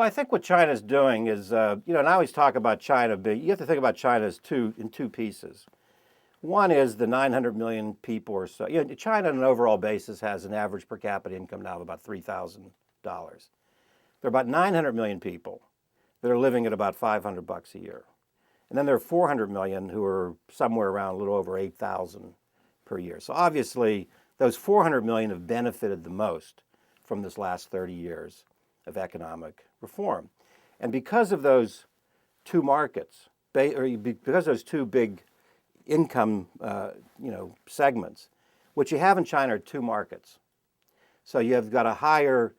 I think what China's doing is, and I always talk about China, but you have to think about China as in two pieces. One is the 900 million people or so. China on an overall basis has an average per capita income now of about $3,000. There are about 900 million people that are living at about $500 a year. And then there are 400 million who are somewhere around a little over 8,000 per year. So obviously, those 400 million have benefited the most from this last 30 years of economic reform. And because of those two markets, because those two big income segments, what you have in China are two markets. So you have got a higher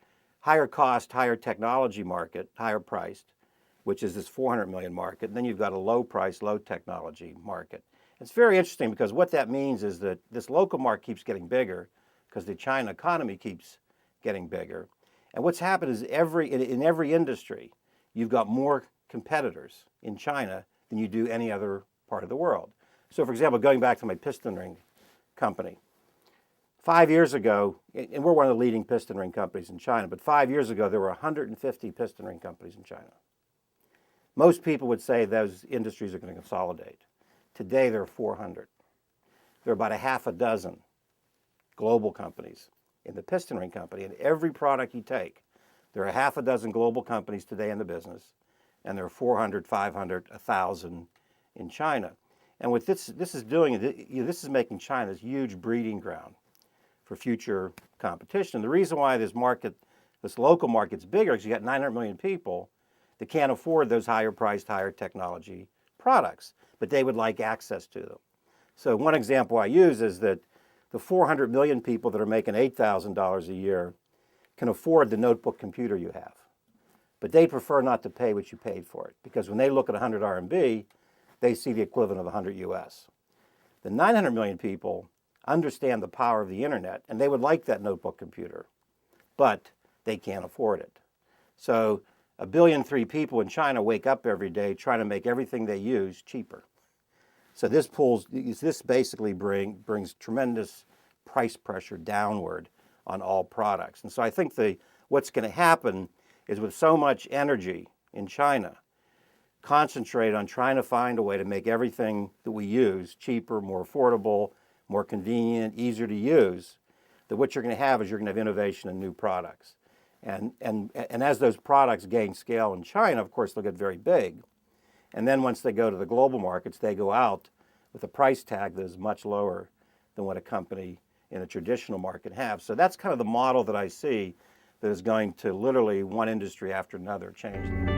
cost, higher technology market, higher priced, which is this 400 million market. And then you've got a low price, low technology market. It's very interesting because what that means is that this local market keeps getting bigger because the China economy keeps getting bigger. And what's happened is in every industry, you've got more competitors in China than you do any other part of the world. So for example, going back to my piston ring company, 5 years ago, and we're one of the leading piston ring companies in China, but 5 years ago, there were 150 piston ring companies in China. Most people would say those industries are going to consolidate. Today, there are 400. There are about a half a dozen global companies in the piston ring company. And every product you take, there are half a dozen global companies today in the business, and there are 400, 500, 1,000 in China. And what this is doing, this is making China this huge breeding ground for future competition. The reason why this local market's bigger is you got 900 million people that can't afford those higher priced, higher technology products, but they would like access to them. So one example I use is that the 400 million people that are making $8,000 a year can afford the notebook computer you have. But they prefer not to pay what you paid for it, because when they look at 100 RMB, they see the equivalent of 100 US. The 900 million people understand the power of the internet, and they would like that notebook computer, but they can't afford it. So 1.3 billion people in China wake up every day trying to make everything they use cheaper. So this basically brings tremendous price pressure downward on all products. And so I think what's going to happen is, with so much energy in China concentrated on trying to find a way to make everything that we use cheaper, more affordable, more convenient, easier to use, that what you're going to have is innovation and new products. And as those products gain scale in China, of course, they'll get very big. And then once they go to the global markets, they go out with a price tag that is much lower than what a company in a traditional market has. So that's kind of the model that I see that is going to literally, one industry after another, change.